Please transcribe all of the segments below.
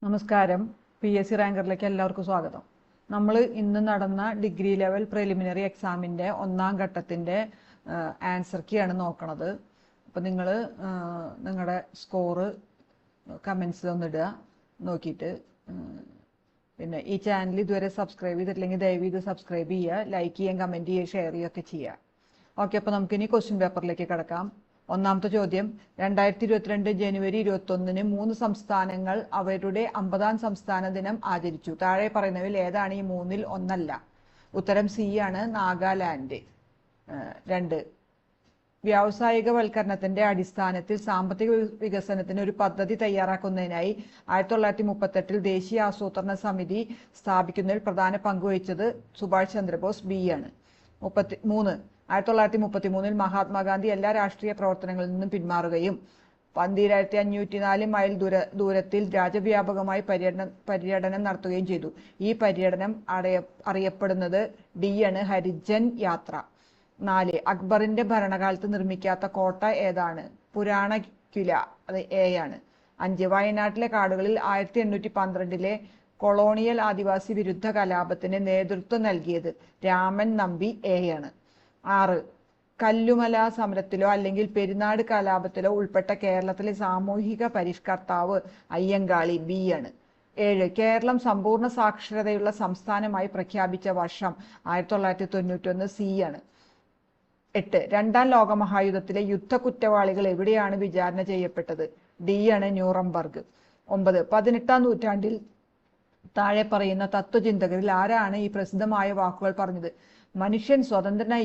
നമസ്കാരം. PSC റാങ്കറിലേക്ക് എല്ലാവർക്കും സ്വാഗതം. നമ്മൾ ഇന്ന് നടന്ന ഡിഗ്രി ലെവൽ പ്രിലിമിനറി എക്സാമിൻ്റെ ഒന്നാം ഘട്ടത്തിൻ്റെ ആൻസർ കീയാണ് നോക്കണത്. അപ്പോൾ നിങ്ങൾ നിങ്ങളുടെ സ്കോറ് കമൻസിൽ ഒന്നിടുക. നോക്കിയിട്ട് പിന്നെ ഈ ചാനൽ ഇതുവരെ സബ്സ്ക്രൈബ് ചെയ്തിട്ടില്ലെങ്കിൽ ദയവ് ഇത് സബ്സ്ക്രൈബ് ചെയ്യുക, ലൈക്ക് ചെയ്യുക, കമൻറ്റ് ചെയ്യുക, ഷെയർ ചെയ്യുകയൊക്കെ ചെയ്യുക. ഓക്കെ, അപ്പോൾ നമുക്കിനി ക്വസ്റ്റ്യൻ പേപ്പറിലേക്ക് കിടക്കാം. ഒന്നാമത്തെ ചോദ്യം, 2022 ജനുവരി 21 3 സംസ്ഥാനങ്ങൾ അവരുടെ 50ാം സംസ്ഥാന ദിനം ആചരിച്ചു. താഴെ പറയുന്നവയിൽ ഏതാണ് ഈ മൂന്നിൽ ഒന്നല്ല? ഉത്തരം സി ആണ്, നാഗാലാൻഡ്. 2, വ്യാവസായികവൽക്കരണത്തിന്റെ അടിസ്ഥാനത്തിൽ സാമ്പത്തിക വികസനത്തിന് ഒരു പദ്ധതി തയ്യാറാക്കുന്നതിനായി 1938 ദേശീയ ആസൂത്രണ സമിതി സ്ഥാപിക്കുന്നതിൽ പ്രധാന പങ്കുവഹിച്ചത് സുഭാഷ് ചന്ദ്രബോസ്. ബി ആണ്. 3, 1933 മഹാത്മാഗാന്ധി എല്ലാ രാഷ്ട്രീയ പ്രവർത്തനങ്ങളിൽ നിന്നും പിന്മാറുകയും 12504 മൈൽ ദൂരത്തിൽ രാജ്യവ്യാപകമായി പര്യടനം നടത്തുകയും ചെയ്തു. ഈ പര്യടനം അറിയപ്പെടുന്നത് ഡി ആണ്, ഹരിജൻ യാത്ര. 4, അക്ബറിന്റെ ഭരണകാലത്ത് നിർമ്മിക്കാത്ത കോട്ട ഏതാണ്? പുരാണ കില, അത് എ ആണ്. 5, വയനാട്ടിലെ കാടുകളിൽ 1812 കൊളോണിയൽ ആദിവാസി വിരുദ്ധ കലാപത്തിന് നേതൃത്വം നൽകിയത് രാമൻ നമ്പി. എ ആണ്. 6, കല്ലുമല സമരത്തിലോ അല്ലെങ്കിൽ പെരുന്നാട് കലാപത്തിലോ ഉൾപ്പെട്ട കേരളത്തിലെ സാമൂഹിക പരിഷ്കർത്താവ് അയ്യങ്കാളി. ബി ആണ്. 7, കേരളം സമ്പൂർണ്ണ സാക്ഷരതയുള്ള സംസ്ഥാനമായി പ്രഖ്യാപിച്ച വർഷം 1991. സി ആണ്. 8, രണ്ടാം ലോകമഹായുദ്ധത്തിലെ യുദ്ധ കുറ്റവാളികൾ എവിടെയാണ് വിചാരണ ചെയ്യപ്പെട്ടത്? ഡി ആണ്, ന്യൂറംബർഗ്. 9, 18ാം നൂറ്റാണ്ടിൽ താഴെ പറയുന്ന തത്വചിന്തകരിൽ ആരാണ് ഈ പ്രസിദ്ധമായ വാക്കുകൾ പറഞ്ഞത്? മനുഷ്യൻ സ്വതന്ത്രനായി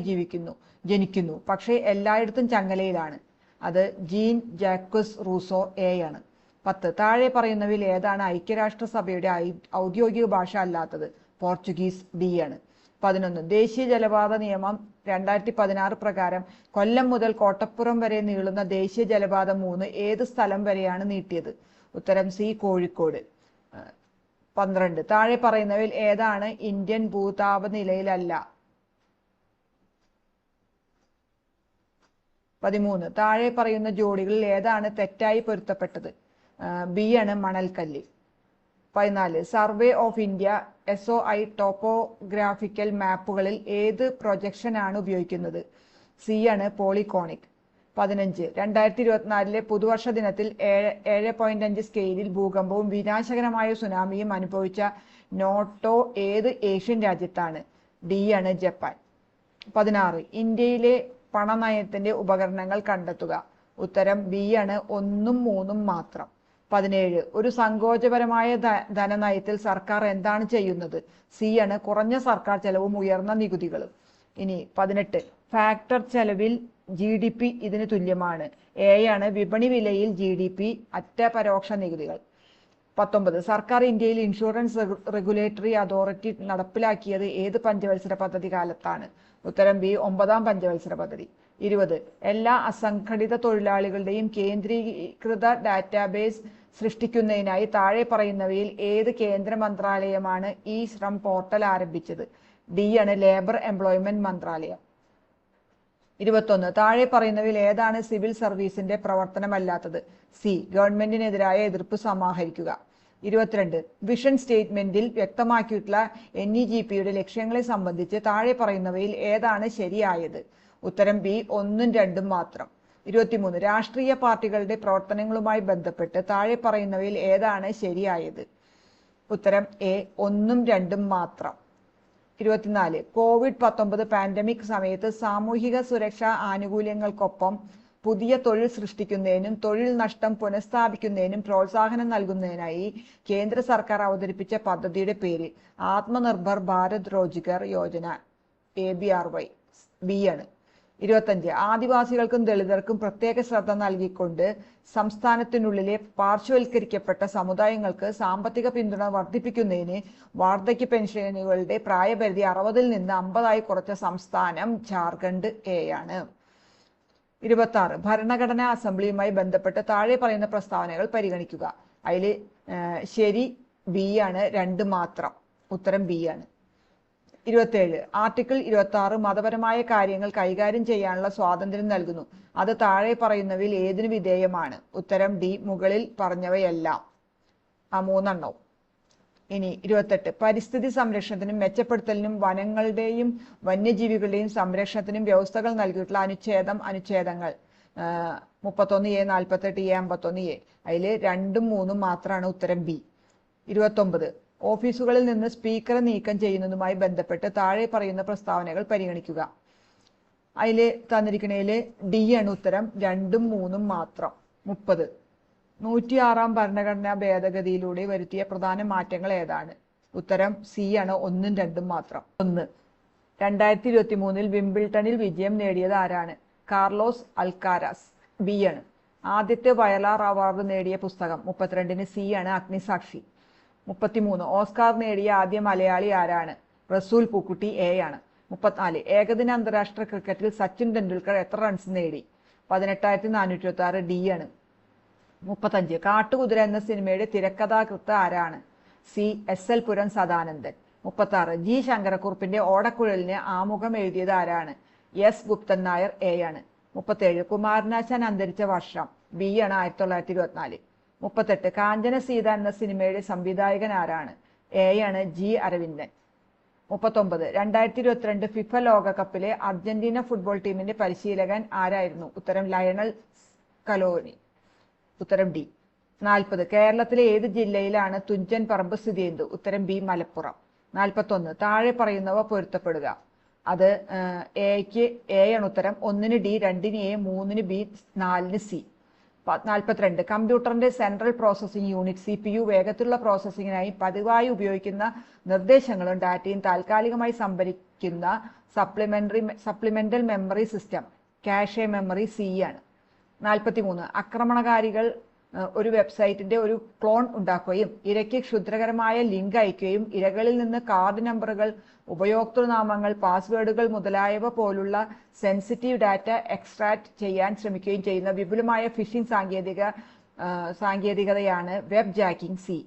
ജനിക്കുന്നു, പക്ഷേ എല്ലായിടത്തും ചങ്ങലയിലാണ്. അത് ജീൻ ജാക്വസ് റൂസോ. എ ആണ്. 10, താഴെ പറയുന്നവയിൽ ഏതാണ് ഐക്യരാഷ്ട്രസഭയുടെ ഔദ്യോഗിക ഭാഷ അല്ലാത്തത്? പോർച്ചുഗീസ്. ഡി ആണ്. 11, ദേശീയ ജലപാത നിയമം 2016 പ്രകാരം കൊല്ലം മുതൽ കോട്ടപ്പുറം വരെ നീളുന്ന ദേശീയ ജലപാത 3 ഏത് സ്ഥലം വരെയാണ് നീട്ടിയത്? ഉത്തരം സി, കോഴിക്കോട്. 12, താഴെ പറയുന്നവയിൽ ഏതാണ് ഇന്ത്യൻ ഭൂതാപനിലയിലല്ല? 13, താഴെ പറയുന്ന ജോഡികളിൽ ഏതാണ് തെറ്റായി പൊരുത്തപ്പെട്ടത്? ബി ആണ്, മണൽക്കല്ല്. 14, survey of India SOI topographical മാപ്പുകളിൽ ഏത് പ്രൊജക്ഷനാണ് ഉപയോഗിക്കുന്നത്? സി ആണ്, പോളികോണിക്. 15, 2024 പുതുവർഷ ദിനത്തിൽ 7.5 സ്കെയിലിൽ ഭൂകമ്പവും വിനാശകരമായ സുനാമിയും അനുഭവിച്ച നോട്ടോ ഏത് ഏഷ്യൻ രാജ്യത്താണ്? ഡി ആണ്, ജപ്പാൻ. 16, ഇന്ത്യയിലെ പണനയത്തിന്റെ ഉപകരണങ്ങൾ കണ്ടെത്തുക. ഉത്തരം ബി ആണ്, 1ഉം 3ഉം മാത്രം. 17, ഒരു സങ്കോചപരമായ ധനനയത്തിൽ സർക്കാർ എന്താണ് ചെയ്യുന്നത്? സി ആണ്, കുറഞ്ഞ സർക്കാർ ചെലവും ഉയർന്ന നികുതികളും. ഇനി 18, ഫാക്ടർ ചെലവിൽ GDP ഇതിന് തുല്യമാണ്. എ ആണ്, വിപണി വിലയിൽ GDP അറ്റ പരോക്ഷ നികുതികൾ. 19, സർക്കാർ ഇന്ത്യയിൽ ഇൻഷുറൻസ് റെഗുലേറ്ററി അതോറിറ്റി നടപ്പിലാക്കിയത് ഏത് പഞ്ചവത്സര പദ്ധതി കാലത്താണ്? ഉത്തരം ബി, 9ാം പഞ്ചവത്സര പദ്ധതി. 20, എല്ലാ അസംഘടിത തൊഴിലാളികളുടെയും കേന്ദ്രീകൃത ഡാറ്റാബേസ് സൃഷ്ടിക്കുന്നതിനായി താഴെ പറയുന്നവയിൽ ഏത് കേന്ദ്ര മന്ത്രാലയമാണ് ഈ ശ്രം പോർട്ടൽ ആരംഭിച്ചത്? ഡി ആണ്, ലേബർ എംപ്ലോയ്മെന്റ് മന്ത്രാലയം. 21, താഴെ പറയുന്നവയിൽ ഏതാണ് സിവിൽ സർവീസിന്റെ പ്രവർത്തനമല്ലാത്തത്? സി, ഗവൺമെന്റിനെതിരായ എതിർപ്പ് സമാഹരിക്കുക. 22, വിഷൻ സ്റ്റേറ്റ്മെന്റിൽ വ്യക്തമാക്കിയിട്ടുള്ള NEGPയുടെ ലക്ഷ്യങ്ങളെ സംബന്ധിച്ച് താഴെ പറയുന്നവയിൽ ഏതാണ് ശരിയായത്? ഉത്തരം ബി, 1ഉം 2ഉം മാത്രം. 23, രാഷ്ട്രീയ പാർട്ടികളുടെ പ്രവർത്തനങ്ങളുമായി ബന്ധപ്പെട്ട് താഴെ പറയുന്നവയിൽ ഏതാണ് ശരിയായത്? ഉത്തരം എ, 1ഉം 2ഉം മാത്രം. 24, COVID-19 പാൻഡമിക് സമയത്ത് സാമൂഹിക സുരക്ഷാ ആനുകൂല്യങ്ങൾക്കൊപ്പം പുതിയ തൊഴിൽ സൃഷ്ടിക്കുന്നതിനും തൊഴിൽ നഷ്ടം പുനഃസ്ഥാപിക്കുന്നതിനും പ്രോത്സാഹനം നൽകുന്നതിനായി കേന്ദ്ര സർക്കാർ അവതരിപ്പിച്ച പദ്ധതിയുടെ പേര്? ആത്മനിർഭർ ഭാരത് റോജ്ഗാർ യോജന. ABRY. ബി ആണ്. 25, ആദിവാസികൾക്കും ദളിതർക്കും പ്രത്യേക ശ്രദ്ധ നൽകിക്കൊണ്ട് സംസ്ഥാനത്തിനുള്ളിലെ പാർശ്വവൽക്കരിക്കപ്പെട്ട സമുദായങ്ങൾക്ക് സാമ്പത്തിക പിന്തുണ വർദ്ധിപ്പിക്കുന്നതിന് വാർദ്ധക്യ പെൻഷനുകളുടെ പ്രായപരിധി 60-ൽ നിന്ന് 50ആയി കുറച്ച സംസ്ഥാനം ജാർഖണ്ഡ്. എ ആണ്. 26, ഭരണഘടനാ അസംബ്ലിയുമായി ബന്ധപ്പെട്ട് താഴെ പറയുന്ന പ്രസ്താവനകൾ പരിഗണിക്കുക. അതിൽ ശരി ബി ആണ്, 2 മാത്രം. ഉത്തരം ബി ആണ്. 27, ആർട്ടിക്കിൾ 26 മതപരമായ കാര്യങ്ങൾ കൈകാര്യം ചെയ്യാനുള്ള സ്വാതന്ത്ര്യം നൽകുന്നു. അത് താഴെ പറയുന്നവയിൽ ഏതിനു വിധേയമാണ്? ഉത്തരം ഡി, മുകളിൽ പറഞ്ഞവയെല്ലാം. ആ 3 ഇനി 28 പരിസ്ഥിതി സംരക്ഷണത്തിനും മെച്ചപ്പെടുത്തലിനും വനങ്ങളുടെയും വന്യജീവികളുടെയും സംരക്ഷണത്തിനും വ്യവസ്ഥകൾ നൽകിയിട്ടുള്ള അനുച്ഛേദങ്ങൾ 31A 48A 51A അതിൽ 2ഉം 3ഉം മാത്രമാണ് ഉത്തരം ബി. 29 ഓഫീസുകളിൽ നിന്ന് സ്പീക്കറെ നീക്കം ചെയ്യുന്നതുമായി ബന്ധപ്പെട്ട് താഴെ പറയുന്ന പ്രസ്താവനകൾ പരിഗണിക്കുക. അതിൽ തന്നിരിക്കണേല് ഡി ആണ് ഉത്തരം, 2ഉം 3ഉം മാത്രം. 30 106 ഭരണഘടനാ ഭേദഗതിയിലൂടെ വരുത്തിയ പ്രധാന മാറ്റങ്ങൾ ഏതാണ്? ഉത്തരം സി ആണ്, 1ഉം 2ഉം മാത്രം. 1 2023 വിംബിൾട്ടണിൽ വിജയം നേടിയത് ആരാണ്? കാർലോസ് അൽക്കാരാസ്. ബി ആണ്. ആദ്യത്തെ വയലാർ അവാർഡ് നേടിയ പുസ്തകം 32 സി ആണ്, അഗ്നിസാക്ഷി. 33 ഓസ്കാർ നേടിയ ആദ്യ മലയാളി ആരാണ്? റസൂൽ പൂക്കുട്ടി. എ ആണ്. 34 ഏകദിന അന്താരാഷ്ട്ര ക്രിക്കറ്റിൽ സച്ചിൻ ടെണ്ടുൽക്കർ എത്ര റൺസ് നേടി? 18,426. ഡി ആണ്. 35 കാട്ടുകുതിര എന്ന സിനിമയുടെ തിരക്കഥാകൃത്ത് ആരാണ്? സി. എസ്. എൽ. പുരം സദാനന്ദൻ. 36 ജി. ശങ്കരക്കുറുപ്പിന്റെ ഓടക്കുഴലിന് ആമുഖം എഴുതിയത് ആരാണ്? എസ്. ഗുപ്തൻ നായർ. എ ആണ്. 37 കുമാരനാശാൻ അന്തരിച്ച വർഷം? ബി ആണ്, 1924. 38 കാഞ്ചന സീത എന്ന സിനിമയുടെ സംവിധായകൻ ആരാണ്? എ ആണ്, ജി. അരവിന്ദൻ. 39 2022 ഫിഫ ലോകകപ്പിലെ അർജന്റീന ഫുട്ബോൾ ടീമിന്റെ പരിശീലകൻ ആരായിരുന്നു? ഉത്തരം ലയണൽ സ്കലോനി. ഉത്തരം ഡി. 40 കേരളത്തിലെ ഏത് ജില്ലയിലാണ് തുഞ്ചൻ പറമ്പ് സ്ഥിതി ചെയ്യുന്നത്? ഉത്തരം ബി. മലപ്പുറം. 41 താഴെ പറയുന്നവ പൊരുത്തപ്പെടുക. അത് എക്ക് എ ആണ് ഉത്തരം, 1ന് ഡി, 2ന് എ, 3ന് ബി, 4ന് സി. 42 കമ്പ്യൂട്ടറിന്റെ സെൻട്രൽ പ്രോസസ്സിംഗ് യൂണിറ്റ് CPU വേഗത്തിലുള്ള പ്രോസസ്സിങ്ങിനായി പതിവായി ഉപയോഗിക്കുന്ന നിർദ്ദേശങ്ങളും ഡാറ്റയും താൽക്കാലികമായി സംഭരിക്കുന്ന supplemental memory system cache memory C ആണ്. 43 ആക്രമണകാരികൾ ഒരു വെബ്സൈറ്റിന്റെ ഒരു ക്ലോൺ ഉണ്ടാക്കുകയും ഇരയ്ക്ക് ക്ഷുദ്രകരമായ ലിങ്ക് അയക്കുകയും ഇരകളിൽ നിന്ന് കാർഡ് നമ്പറുകൾ, ഉപയോക്തൃനാമങ്ങൾ, പാസ്വേഡുകൾ മുതലായവ പോലുള്ള സെൻസിറ്റീവ് ഡാറ്റ എക്സ്ട്രാക്ട് ചെയ്യാൻ ശ്രമിക്കുകയും ചെയ്യുന്ന വിപുലമായ ഫിഷിംഗ് സാങ്കേതികതയാണ് വെബ് ജാക്കിംഗ്. സി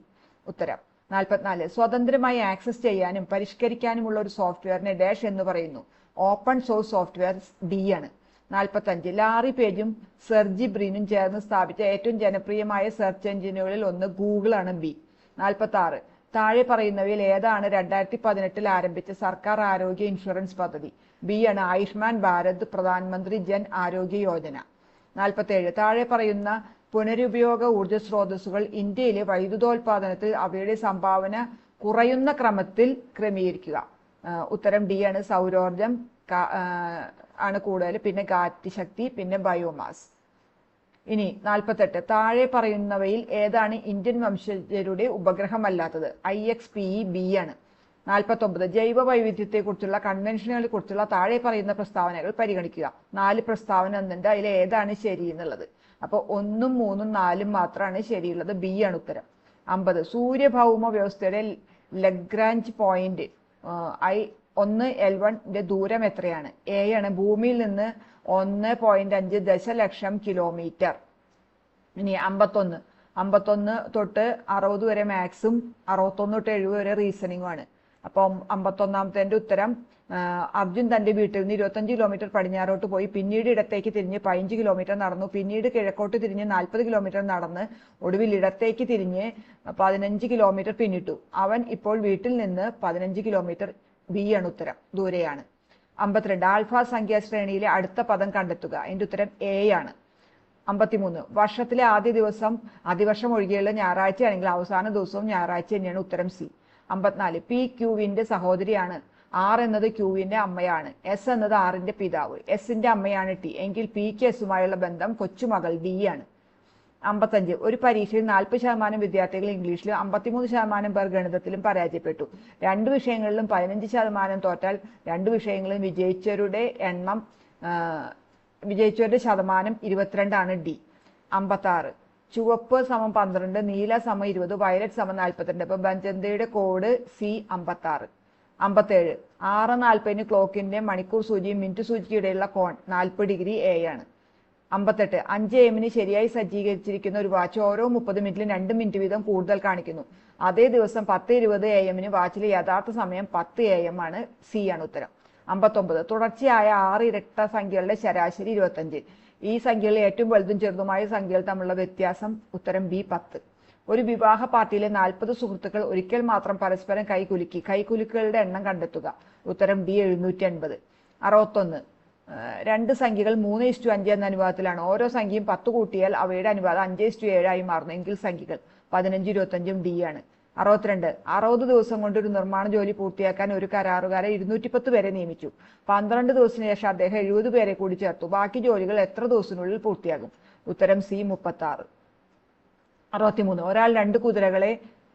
ഉത്തരം. 44 സ്വതന്ത്രമായി ആക്സസ് ചെയ്യാനും പരിഷ്കരിക്കാനുമുള്ള ഒരു സോഫ്റ്റ്വെയറിനെ ഡാഷ് എന്ന് പറയുന്നു. Open source software. ഡി ആണ്. 45 ലാറി പേജും സെർജി ബ്രിനും ചേർന്ന് സ്ഥാപിച്ച ഏറ്റവും ജനപ്രിയമായ സെർച്ച് എഞ്ചിനുകളിൽ ഒന്ന് ഗൂഗിൾ ആണ്. ബി. 46 താഴെ പറയുന്നവയിൽ ഏതാണ് 2018 ആരംഭിച്ച സർക്കാർ ആരോഗ്യ ഇൻഷുറൻസ് പദ്ധതി? ബി ആണ്, ആയുഷ്മാൻ ഭാരത് പ്രധാനമന്ത്രി ജൻ ആരോഗ്യ യോജന. 47 താഴെ പറയുന്ന പുനരുപയോഗ ഊർജ്ജ സ്രോതസ്സുകൾ ഇന്ത്യയിലെ വൈദ്യുതോൽപാദനത്തിൽ അവയുടെ സംഭാവന കുറയുന്ന ക്രമത്തിൽ ക്രമീകരിക്കുക. ഉത്തരം ഡി ആണ്, സൗരോർജം ആണ് കൂടുതൽ, പിന്നെ കാറ്റ് ശക്തി, പിന്നെ ബയോമാസ്. ഇനി 48 താഴെ പറയുന്നവയിൽ ഏതാണ് ഇന്ത്യൻ വംശജരുടെ ഉപഗ്രഹമല്ലാത്തത്? IXPE. ബി ആണ്. 49 ജൈവ വൈവിധ്യത്തെക്കുറിച്ചുള്ള കൺവെൻഷനുകളെ കുറിച്ചുള്ള താഴെ പറയുന്ന പ്രസ്താവനകൾ പരിഗണിക്കുക. 4 പ്രസ്താവന എന്നുണ്ട്, അതിൽ ഏതാണ് ശരി എന്നുള്ളത്. അപ്പോൾ 1ഉം 3ഉം 4ഉം മാത്രമാണ് ശരിയുള്ളത്. ബി ആണ് ഉത്തരം. 50 സൂര്യഭൗമ വ്യവസ്ഥയുടെ ലഗ്രാഞ്ച് പോയിന്റ് 1L1 ദൂരം എത്രയാണ്? എ ആണ്, ഭൂമിയിൽ നിന്ന് 1.5 ദശലക്ഷം കിലോമീറ്റർ. ഇനി 51 തൊട്ട് 60 വരെ മാത്സും 61 തൊട്ട് 70 വരെ റീസണിങ്ങും ആണ്. അപ്പം 51ാമത്തെ ഉത്തരം അർജുൻ തന്റെ വീട്ടിൽ നിന്ന് 25 കിലോമീറ്റർ പടിഞ്ഞാറോട്ട് പോയി, പിന്നീട് ഇടത്തേക്ക് തിരിഞ്ഞ് 15 കിലോമീറ്റർ നടന്നു, പിന്നീട് കിഴക്കോട്ട് തിരിഞ്ഞ് 40 കിലോമീറ്റർ നടന്ന് ഒടുവിൽ ഇടത്തേക്ക് തിരിഞ്ഞ് 15 കിലോമീറ്റർ പിന്നിട്ടു. അവൻ ഇപ്പോൾ വീട്ടിൽ നിന്ന് 15 കിലോമീറ്റർ. ബി ആണ് ഉത്തരം, ദൂരെയാണ്. 52 ആൽഫ സംഖ്യാ ശ്രേണിയിലെ അടുത്ത പദം കണ്ടെത്തുക. അതിന്റെ ഉത്തരം എ ആണ്. 53 വർഷത്തിലെ ആദ്യ ദിവസം അതിവർഷം ഒഴികെയുള്ള ഞായറാഴ്ചയാണെങ്കിൽ അവസാന ദിവസവും ഞായറാഴ്ച തന്നെയാണ്. ഉത്തരം സി. 54 പി ക്യൂവിന്റെ സഹോദരിയാണ്. ആർ എന്നത് ക്യൂവിന്റെ അമ്മയാണ്. എസ് എന്നത് ആറിന്റെ പിതാവ്. എസിന്റെ അമ്മയാണ് ടി എങ്കിൽ പിക്ക് എസുമായുള്ള ബന്ധം കൊച്ചുമകൾ ഡി ആണ്. 55 ഒരു പരീക്ഷയിൽ 40% വിദ്യാർത്ഥികൾ ഇംഗ്ലീഷിലും 53% പേർ ഗണിതത്തിലും പരാജയപ്പെട്ടു. 2 വിഷയങ്ങളിലും 15% തോറ്റാൽ 2 വിഷയങ്ങളിലും വിജയിച്ചവരുടെ ശതമാനം 22 ആണ്. ഡി. 56 ചുവപ്പ് സമം 12, നീല സമം 20, വയലറ്റ് സമം 42. അപ്പൊ ബഞ്ചന്തയുടെ കോഡ് സി. 56. 57 6:40 ക്ലോക്കിന്റെ മണിക്കൂർ സൂചിയും മിനിറ്റ് സൂചിക്കിടയിലുള്ള കോൺ 40 ഡിഗ്രി എ ആണ്. 58 5 AM ശരിയായി സജ്ജീകരിച്ചിരിക്കുന്ന ഒരു വാച്ച് ഓരോ 30 മിനിറ്റിലും 2 മിനിറ്റ് വീതം കൂടുതൽ കാണിക്കുന്നു. അതേ ദിവസം 10:20 AM വാച്ചിലെ യഥാർത്ഥ സമയം 10 AM ആണ്. സി ആണ് ഉത്തരം. 59 തുടർച്ചയായ 6 ഇരട്ട സംഖ്യകളുടെ ശരാശരി 25. ഈ സംഖ്യകളിൽ ഏറ്റവും വലുതും ചെറുതുമായ സംഖ്യകൾ തമ്മിലുള്ള വ്യത്യാസം? ഉത്തരം ബി 10. ഒരു വിവാഹ പാർട്ടിയിലെ 40 സുഹൃത്തുക്കൾ ഒരിക്കൽ മാത്രം പരസ്പരം കൈകുലുക്കി. കൈകുലുക്കുകളുടെ എണ്ണം കണ്ടെത്തുക. ഉത്തരം ഡി 750. 61. രണ്ട് സംഖ്യകൾ 3:5 എന്ന അനുപാതത്തിലാണ്. ഓരോ സംഖ്യയും 10 കൂട്ടിയാൽ അവയുടെ അനുപാതം 5:7 ആയി മാറുന്നു. എങ്കിൽ സംഖ്യകൾ 15, 25 ഡി ആണ്. 62. 60 ദിവസം കൊണ്ട് ഒരു നിർമ്മാണ ജോലി പൂർത്തിയാക്കാൻ ഒരു കരാറുകാരെ 210 പേരെ നിയമിച്ചു. 12 ദിവസത്തിന് ശേഷം അദ്ദേഹം 70 പേരെ കൂടി ചേർത്തു. ബാക്കി ജോലികൾ എത്ര ദിവസത്തിനുള്ളിൽ പൂർത്തിയാകും? ഉത്തരം സി 36. 63. ഒരാൾ 2 കുതിരകളെ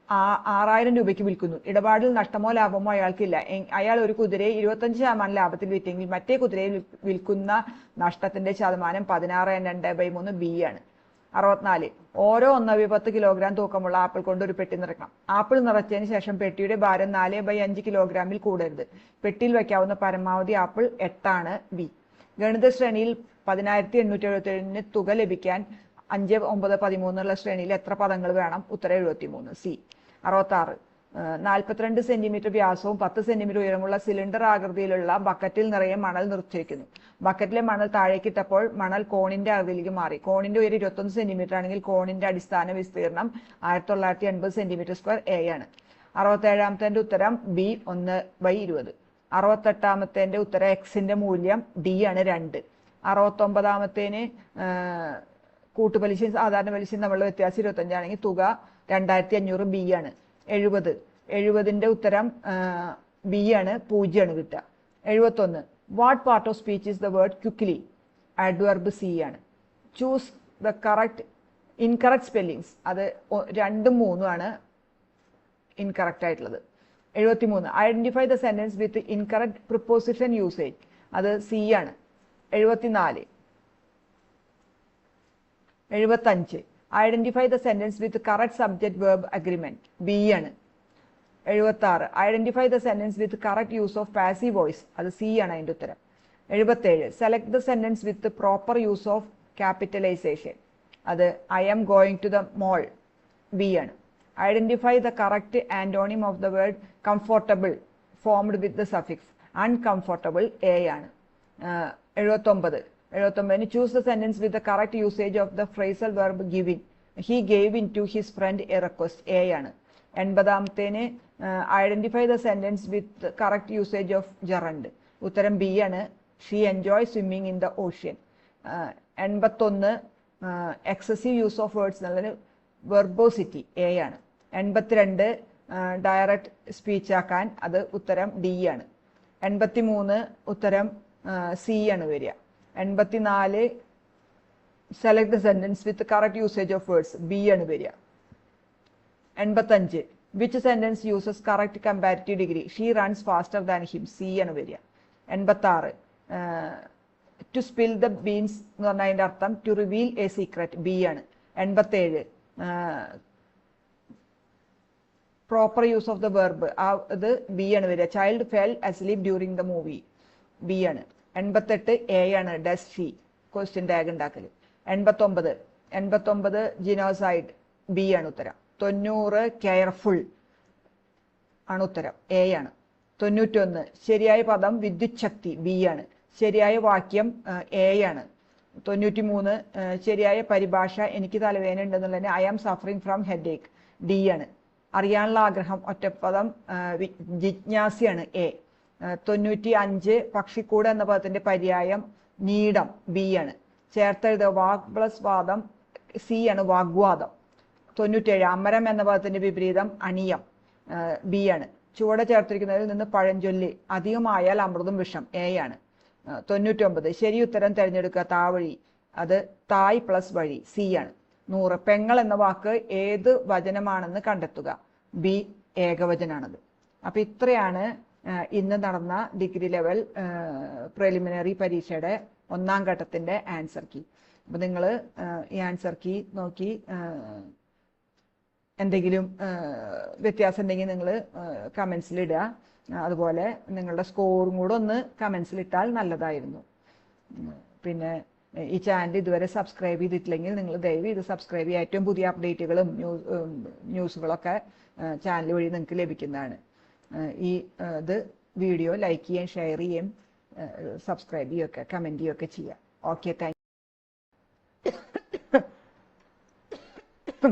6000 രൂപയ്ക്ക് വിൽക്കുന്നു. ഇടപാടിൽ നഷ്ടമോ ലാഭമോ അയാൾക്കില്ല. അയാൾ ഒരു കുതിരയെ 25% ലാഭത്തിൽ വിറ്റെങ്കിൽ മറ്റേ കുതിരയെ വിൽക്കുന്ന നഷ്ടത്തിന്റെ ശതമാനം 16/2/3 ബി ആണ്. 64. ഓരോ 1/10 കിലോഗ്രാം തൂക്കമുള്ള ആപ്പിൾ കൊണ്ട് ഒരു പെട്ടി നിറയ്ക്കണം. ആപ്പിൾ നിറച്ചതിന് ശേഷം പെട്ടിയുടെ ഭാരം 4/5 കിലോഗ്രാമിൽ കൂടരുത്. പെട്ടിയിൽ വയ്ക്കാവുന്ന പരമാവധി ആപ്പിൾ 8 ആണ്. ബി. ഗണിത ശ്രേണിയിൽ 10,877 തുക ലഭിക്കാൻ 5, 9, 13 ശ്രേണിയിൽ എത്ര പദങ്ങൾ വേണം? ഉത്തരം 73. സി. 66. 42 സെന്റിമീറ്റർ വ്യാസവും 10 സെന്റിമീറ്റർ ഉയരമുള്ള സിലിണ്ടർ ആകൃതിയിലുള്ള ബക്കറ്റിൽ നിറയെ മണൽ നിറച്ചിരിക്കുന്നു. ബക്കറ്റിലെ മണൽ താഴേക്കിട്ടപ്പോൾ മണൽ കോണിന്റെ ആകൃതിയിലേക്ക് മാറി. കോണിന്റെ ഉയരം 21 സെന്റിമീറ്റർ ആണെങ്കിൽ കോണിന്റെ അടിസ്ഥാന വിസ്തീർണം 1980 സെന്റിമീറ്റർ സ്ക്വയർ എ ആണ്. 67-ാമത്തെ ഉത്തരം ബി 1/20. 68-ാമത്തെ ഉത്തരം എക്സിന്റെ മൂല്യം ഡി ആണ് 2. 69-ാമത്തേന് കൂട്ടുപലിശയും സാധാരണ പലിശയും തമ്മിലുള്ള വ്യത്യാസം 25 ആണെങ്കിൽ തുക 2500 ബി ആണ്. 70-ന്റെ ഉത്തരം ബി ആണ്, 0 ആണ് കിട്ടുക. 71. What part of speech is the word quickly? Adverb C ആണ്. Choose the incorrect spellings. അത് 2ഉം 3ഉം ആണ് ഇൻകറക്റ്റ് ആയിട്ടുള്ളത്. 73. Identify the sentence with incorrect preposition usage. അത് സി ആണ്. 74. 75. Identify the sentence with correct subject verb agreement. B ആണ്. 76. Identify the sentence with correct use of passive voice. അത് C ആണ് അതിന്റെ ഉത്തരം. 77. Select the sentence with proper use of capitalization. അത് I am going to the mall. B ആണ്. Identify the correct antonym of the word comfortable formed with the suffix. Uncomfortable A ആണ്. 79. Choose the sentence with the correct usage of the phrasal verb giving. He gave in to his friend a request. A ആണ്. 80-ാമത്തേന് identify the sentence with correct usage of gerund. ഉത്തരം B ആണ്. She enjoy swimming in the ocean. 81. Excessive use of words എന്നുള്ളത് verbosity. A ആണ്. 82. Direct speech ആക്കാൻ. അത് ഉത്തരം D ആണ്. 83. ഉത്തരം സി ആണ് വരിക. 84. Select the sentence with correct usage of words. B ആണ് വരിക. 85. Which sentence uses correct comparative degree? She runs faster than him. C ആണ് വരിക. 86. ടു സ്പിൽ ദ ബീൻസ് എന്ന് പറഞ്ഞാൽ അതിന്റെ അർത്ഥം to reveal a secret. B ആണ്. 87. Proper use of the verb. അത് ബി ആണ് വരിക. Child fell asleep during the movie. B ആണ്. 88. എ ആണ്. Does she. ക്വസ്റ്റ്യൻ ടാഗ് ഉണ്ടാക്കൽ. 89. ജിനോസൈഡ്. ബി ആണ് ഉത്തരം. 90. കെയർഫുൾ ആണ് ഉത്തരം. എ ആണ്. 91. ശരിയായ പദം വിദ്യുത് ശക്തി. ബി ആണ്. ശരിയായ വാക്യം എ ആണ്. 93. ശരിയായ പരിഭാഷ എനിക്ക് തലവേദന ഉണ്ടെന്നുള്ളതിന് I am suffering from headache. D ആണ്. അറിയാനുള്ള ആഗ്രഹം ഒറ്റപ്പദം ജിജ്ഞാസിയാണ്. എ. 95. പക്ഷിക്കൂട് എന്ന പദത്തിന്റെ പര്യായം നീടം. ബി ആണ്. ചേർത്തെഴുതുക വാഗ് പ്ലസ് വാദം. സി ആണ്. വാഗ്വാദം. 97. അമരം എന്ന പദത്തിന്റെ വിപരീതം അണിയം. ബി ആണ്. ചുവടെ ചേർത്തിരിക്കുന്നതിൽ നിന്ന് പഴഞ്ചൊല്ല് അധികമായാൽ അമൃതും വിഷം. എ ആണ്. 99. ശരി ഉത്തരം തിരഞ്ഞെടുക്കുക. താവഴി. അത് തായ് പ്ലസ് വഴി. സി ആണ്. 100. പെങ്ങൾ എന്ന വാക്ക് ഏത് വചനമാണെന്ന് കണ്ടെത്തുക. ബി ഏകവചനാണത്. അപ്പൊ ഇത്രയാണ് ഇന്ന് നടന്ന ഡിഗ്രി ലെവൽ പ്രിലിമിനറി പരീക്ഷയുടെ 1ാം ഘട്ടത്തിന്റെ ആൻസർ കീ. അപ്പൊ നിങ്ങൾ ഈ ആൻസർ കീ നോക്കി എന്തെങ്കിലും വ്യത്യാസം ഉണ്ടെങ്കിൽ നിങ്ങൾ കമന്റ്സിൽ ഇടുക. അതുപോലെ നിങ്ങളുടെ സ്കോറും കൂടെ ഒന്ന് കമന്റ്സിൽ ഇട്ടാൽ നല്ലതായിരുന്നു. പിന്നെ ഈ ചാനൽ ഇതുവരെ സബ്സ്ക്രൈബ് ചെയ്തിട്ടില്ലെങ്കിൽ നിങ്ങൾ ദയവ് ഇത് സബ്സ്ക്രൈബ് ചെയ്യുക. ഏറ്റവും പുതിയ അപ്ഡേറ്റുകളും ന്യൂസുകളൊക്കെ ചാനൽ വഴി നിങ്ങൾക്ക് ലഭിക്കുന്നതാണ്. ഈ ഇത് വീഡിയോ ലൈക്ക് ചെയ്യുകയും ഷെയർ ചെയ്യുകയും സബ്സ്ക്രൈബ് ചെയ്യുകയൊക്കെ കമൻറ്റ് ചെയ്യുകയൊക്കെ ചെയ്യാം. Okay, thank you.